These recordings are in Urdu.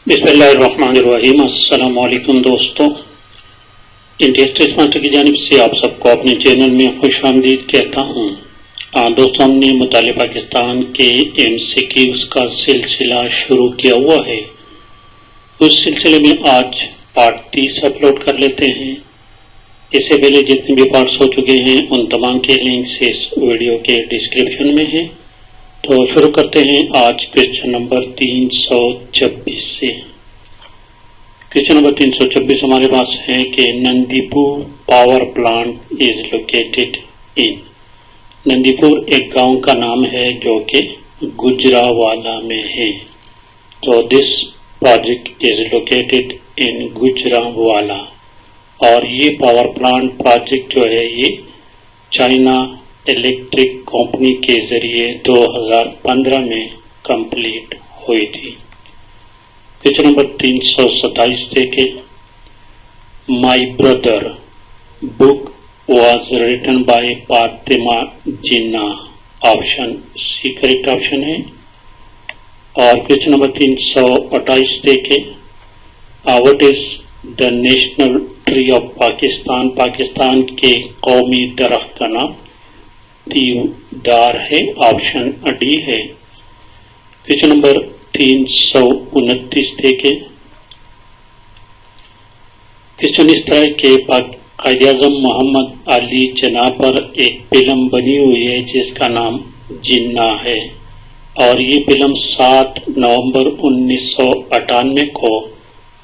بسم اللہ الرحمن الرحیم۔ السلام علیکم دوستوں، انڈیا اسٹیٹ ماسٹر کی جانب سے آپ سب کو اپنے چینل میں خوش آمدید کہتا ہوں۔ دوستوں، ہم نے مطالعہ پاکستان کے MCQs کا سلسلہ شروع کیا ہوا ہے۔ اس سلسلے میں آج پارٹ 30 اپلوڈ کر لیتے ہیں۔ اس سے پہلے جتنے بھی پارٹس ہو چکے ہیں ان تمام کے لنکس اس ویڈیو کے ڈسکرپشن میں ہیں۔ تو شروع کرتے ہیں آج کوشچن نمبر 326 سے۔ کوشچن نمبر 326 ہمارے پاس ہے کہ Nandipur power plant is located in. Nandipur ایک گاؤں کا نام ہے جو کہ گجرانوالہ میں ہے۔ تو دس پروجیکٹ از لوکیٹڈ ان گجرانوالہ، اور یہ پاور پلانٹ پروجیکٹ جو ہے یہ چائنا الیکٹرک کمپنی کے ذریعے 2015 میں کمپلیٹ ہوئی تھی۔ کوشچن نمبر 327 دیکھیں۔ My brother book was written by Fatima Jinnah, option C correct option ہے۔ اور کوشچن نمبر 328 دیکھیں۔ What is the national tree of Pakistan? Pakistan کے قومی درخت کا نام دیودار ہے، آپشن ڈی ہے۔ کوشچن نمبر 329 دیکھیں۔ کوشچن اس طرح کے قائد اعظم محمد علی جناح پر ایک فلم بنی ہوئی ہے جس کا نام جناح ہے، اور یہ فلم 7 نومبر 1998 کو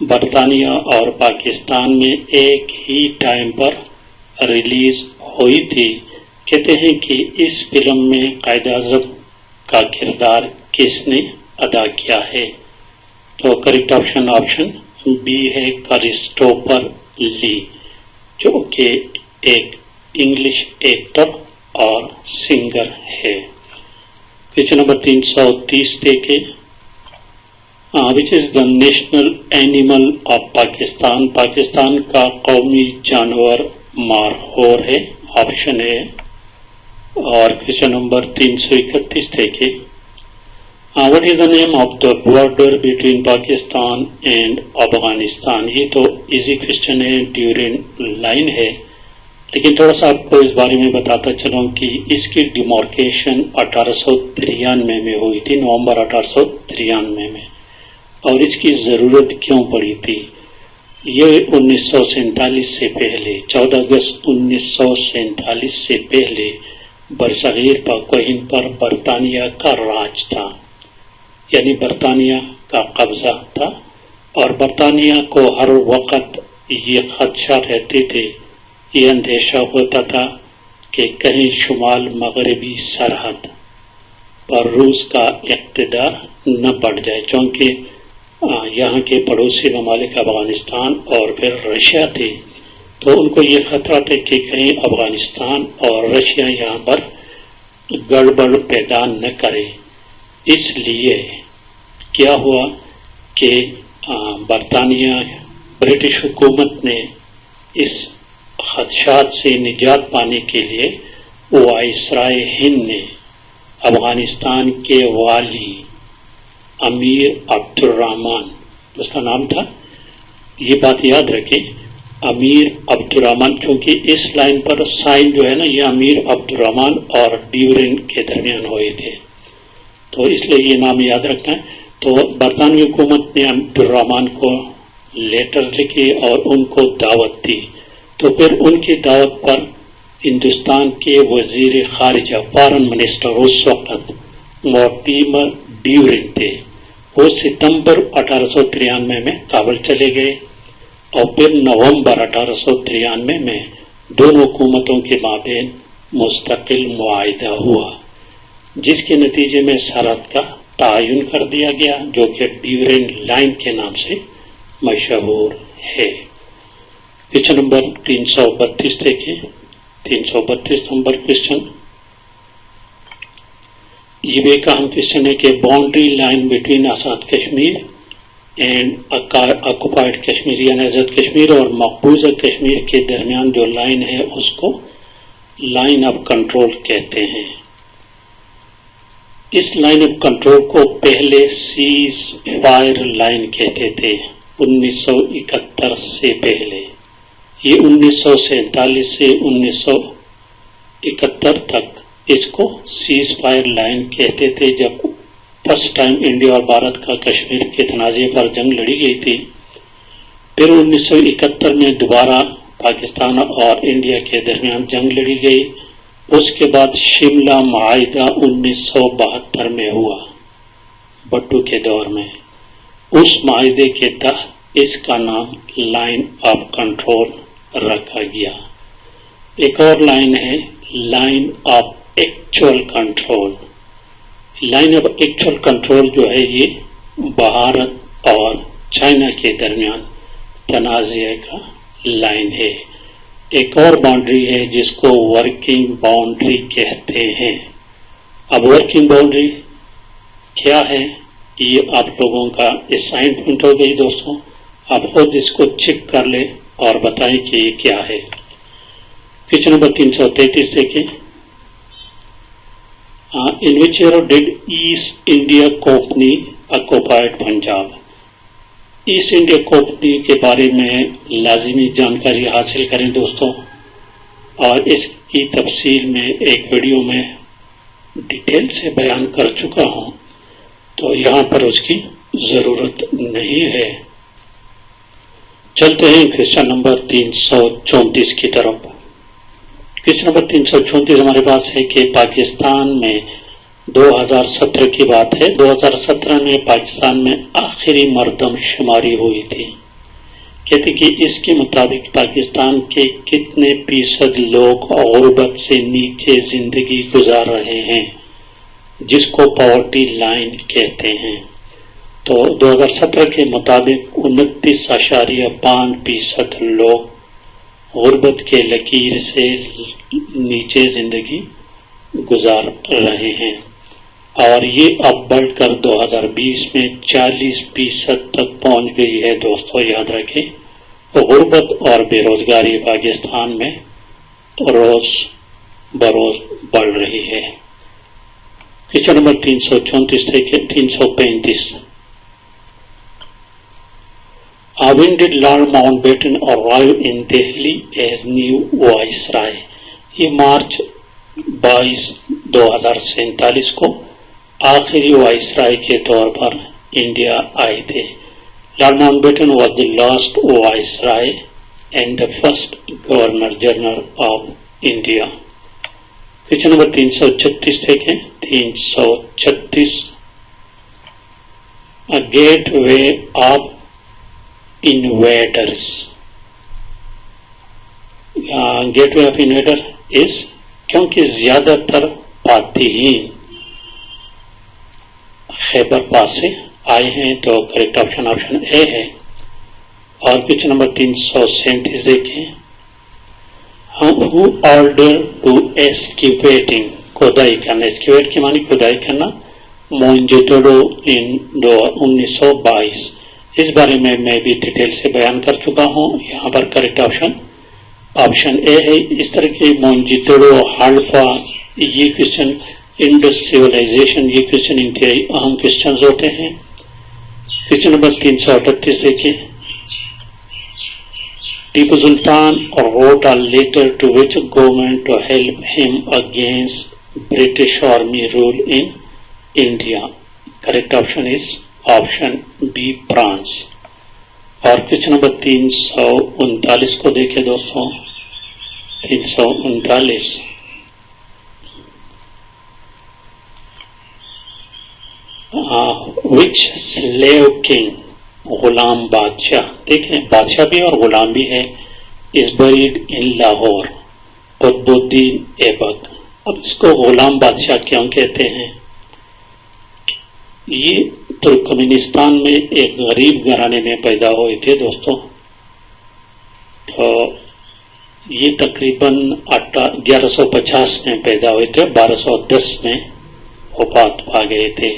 برطانیہ اور پاکستان میں ایک ہی ٹائم پر ریلیز ہوئی تھی۔ کہتے ہیں کہ اس فلم میں قائد اعظم کا کردار کس نے ادا کیا ہے؟ تو کریکٹ آپشن بی ہے، کرسٹوفر لی، جو کہ ایک انگلش ایکٹر اور سنگر ہے۔ کوشچن نمبر 330 دیکھیں۔ Which is the national animal of Pakistan? Pakistan کا قومی جانور مارخور ہے، آپشن ہے۔ اور کوشچن نمبر 331 دیکھیں۔ What is the name of the border between Pakistan and Afghanistan? یہ تو ایزی کوشچن ہے، ڈیورنٹ لائن ہے، لیکن تھوڑا سا آپ کو اس بارے میں بتاتا چلوں کہ اس کی ڈیمارکیشن 1893 میں ہوئی تھی، نومبر 1893 میں، اور اس کی ضرورت کیوں پڑی تھی؟ یہ 1947 سے پہلے، 14 اگست 1947 سے پہلے برصغیر پاک و ہند پر برطانیہ کا راج تھا، یعنی برطانیہ کا قبضہ تھا، اور برطانیہ کو ہر وقت یہ خدشہ رہتے تھے، یہ اندیشہ ہوتا تھا کہ کہیں شمال مغربی سرحد پر روس کا اقتدار نہ بڑھ جائے، چونکہ یہاں کے پڑوسی ممالک افغانستان اور پھر رشیا تھے، تو ان کو یہ خطرہ تھا کہ کہیں افغانستان اور رشیا یہاں پر گڑبڑ پیدا نہ کرے۔ اس لیے کیا ہوا کہ برطانیہ برٹش حکومت نے اس خدشات سے نجات پانے کے لیے وائسرائے ہند نے افغانستان کے والی امیر عبد الرحمان، اس کا نام تھا، یہ بات یاد رکھیں، امیر عبد الرحمان، چونکہ اس لائن پر سائن جو ہے نا یہ امیر عبد الرحمان اور ڈیورن کے درمیان ہوئے تھے، تو اس لیے یہ نام یاد رکھنا ہے۔ تو برطانوی حکومت نے عبد الرحمان کو لیٹر لکھے اور ان کو دعوت دی، تو پھر ان کی دعوت پر ہندوستان کے وزیر خارجہ فارن منسٹر اس وقت مورٹیمر ڈیورن تھے، وہ ستمبر 1893 میں کابل چلے گئے، اور پھر نومبر 1893 میں دونوں حکومتوں کے مابین مستقل معاہدہ ہوا، جس کے نتیجے میں سرحد کا تعین کر دیا گیا، جو کہ ڈیورن لائن کے نام سے مشہور ہے۔ کوشچن نمبر 332 دیکھیں۔ 332 نمبر کوشچن، یہ بھی ایک اہم کوشچن ہے کہ boundary line between Azad Kashmir and occupied Kashmir, یعنی آزاد کشمیر اور مقبوضہ کشمیر کے درمیان جو لائن ہے اس کو لائن آف کنٹرول کہتے ہیں۔ اس لائن آف کنٹرول کو پہلے سیز فائر لائن کہتے تھے 1971 سے پہلے. یہ 1947 سے 1971 تک اس کو سیز فائر لائن کہتے تھے. جب فرسٹ ٹائم انڈیا اور بھارت کا کشمیر کے تنازع پر جنگ لڑی گئی تھی، پھر 1971 میں دوبارہ پاکستان اور انڈیا کے درمیان جنگ لڑی گئی. اس کے بعد شملہ معاہدہ 1972 میں ہوا بٹو کے دور میں. اس معاہدے کے تحت اس کا نام لائن آف کنٹرول رکھا گیا. ایک اور لائن ہے line of actual control. Line of actual control جو ہے یہ بھارت اور چائنا کے درمیان تنازع کا لائن ہے. ایک اور باؤنڈری ہے جس کو ورکنگ باؤنڈری کہتے ہیں. اب ورکنگ باؤنڈری کیا ہے یہ آپ لوگوں کا اسائنمنٹ ہو گئی دوستوں. آپ خود اس کو چیک کر لیں اور بتائیں کہ یہ کیا ہے. کویسچن نمبر 333 دیکھیں. In which year did East India Company occupied Punjab? East India company کے بارے میں لازمی جانکاری حاصل کریں دوستوں، اور اس کی تفصیل میں ایک ویڈیو میں ڈیٹیل سے بیان کر چکا ہوں، تو یہاں پر اس کی ضرورت نہیں ہے. چلتے ہیں کویسچن نمبر 334 کی طرف. کویسچن نمبر 334 ہمارے پاس ہے کہ پاکستان میں 2017 کی بات ہے. 2017 میں پاکستان میں آخری مردم شماری ہوئی تھی. کہتے کہ اس کے مطابق پاکستان کے کتنے فیصد لوگ غربت سے نیچے زندگی گزار رہے ہیں، جس کو پاورٹی لائن کہتے ہیں. تو 2017 کے مطابق 29.5% لوگ غربت کے لکیر سے نیچے زندگی گزار رہے ہیں، اور یہ اب بڑھ کر 2020 میں 40% تک پہنچ گئی ہے. دوستو یاد رکھیں، غربت اور بے روزگاری پاکستان میں روز بروز بڑھ رہی ہے. کویسچن نمبر 334 سے 335. When did Lord Mountbatten arrive in Delhi as new Viceroy? یہ مارچ 22 2047 کو آخری وائسرائے کے طور پر انڈیا آئے تھے. Lord Mountbatten was the last viceroy and the first governor general of India. Question number 336 دیکھیں. 336 gateway of invaders. Gateway of invader is کیونکہ زیادہ تر فاتحین خیبر پاس سے آئے ہیں، تو کریکٹ آپشن اے ہے. اور کویسچن نمبر 337 دیکھیں. ہو آرڈر ٹو ایسکیویٹنگ، کھدائی کرنا. ایسکیویٹ کے معنی کھدائی کرنا. موئنجودڑو ان 1922. اس بارے میں بھی ڈیٹیل سے بیان کر چکا ہوں. یہاں پر کریکٹ آپشن اے ہے. اس طرح کے موئنجودڑو، ہڑپا، یہ کویسچن انڈس سیولائزیشن، یہ کویسچن انتہائی اہم کویسچنز ہوتے ہیں. کویسچن نمبر 338 دیکھیں. Tipu Sultan wrote a letter to which government to help him against British army rule in India. Correct option is option B, France. اور کویسچن نمبر 339 کو دیکھیں دوستوں. 339. Which slave king, غلام بادشاہ، دیکھیں بادشاہ بھی اور غلام بھی ہے، is buried in Lahore. Qutub uddin Aibak. اب اس کو غلام بادشاہ کیوں کہتے ہیں؟ یہ ترکمانستان میں ایک غریب گھرانے میں پیدا ہوئے تھے دوستوں. تو یہ تقریباً 1150 میں پیدا ہوئے تھے، 1210 میں وفات پا گئے تھے.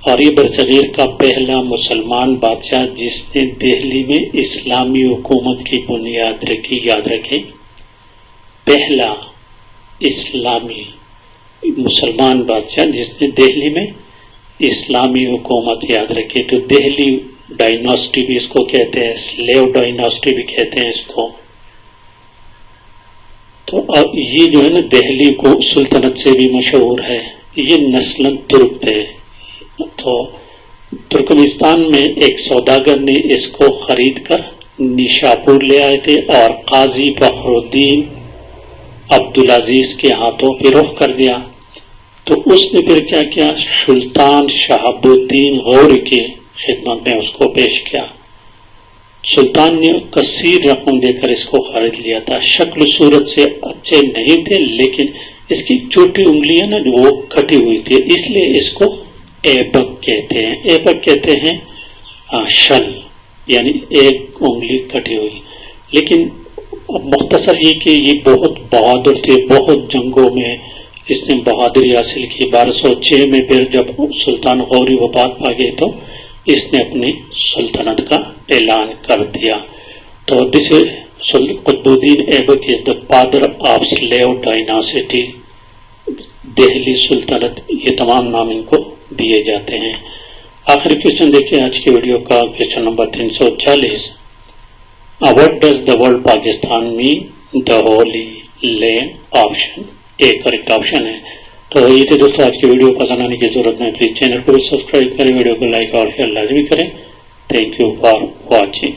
اور یہ برصغیر کا پہلا مسلمان بادشاہ جس نے دہلی میں اسلامی حکومت کی بنیاد رکھی. یاد رکھیں، پہلا اسلامی مسلمان بادشاہ جس نے دہلی میں اسلامی حکومت یاد رکھی. تو دہلی ڈائناسٹی بھی اس کو کہتے ہیں, سلیو ڈائناسٹی بھی کہتے ہیں اس کو. تو اب یہ جو ہے نا دہلی کو سلطنت سے بھی مشہور ہے. یہ نسلاً ترک تھے. تو ترکمستان میں ایک سوداگر نے اس کو خرید کر نیشاپور لے آئے تھے اور قاضی فخر الدین عبدالعزیز کے ہاتھوں فروخت کر دیا. تو اس نے پھر کیا کیا, سلطان شہاب الدین غوری کی خدمت میں اس کو پیش کیا. سلطان نے کثیر رقم دے کر اس کو خرید لیا تھا. شکل صورت سے اچھے نہیں تھے لیکن اس کی چھوٹی انگلیاں نا وہ کٹی ہوئی تھی, اس لیے اس کو ایبک کہتے ہیں. ایبک کہتے ہیں شل, یعنی ایک انگلی کٹی ہوئی. لیکن مختصر یہ کہ یہ بہت بہادر تھے, بہت جنگوں میں اس نے بہادری حاصل کی. 1206 میں پھر جب سلطان غوری وفات پا گئے تو اس نے اپنی سلطنت کا اعلان کر دیا. تو this Qutb uddin Aibak is the father of slave dynasty, Delhi سلطنت, یہ تمام نام ان کو دیے جاتے ہیں. آخری کوشچن دیکھیں آج کی ویڈیو کا, question number 340. What does the word Pakistan mean? The holy land. Option a correct option ہے. تو یہ تھے دوستوں آج کی ویڈیو. پسند آنے کی ضرورت نہیں, پلیز چینل کو بھی سبسکرائب کریں, ویڈیو کو لائک اور شیئر لازمی کریں. Thank you for watching.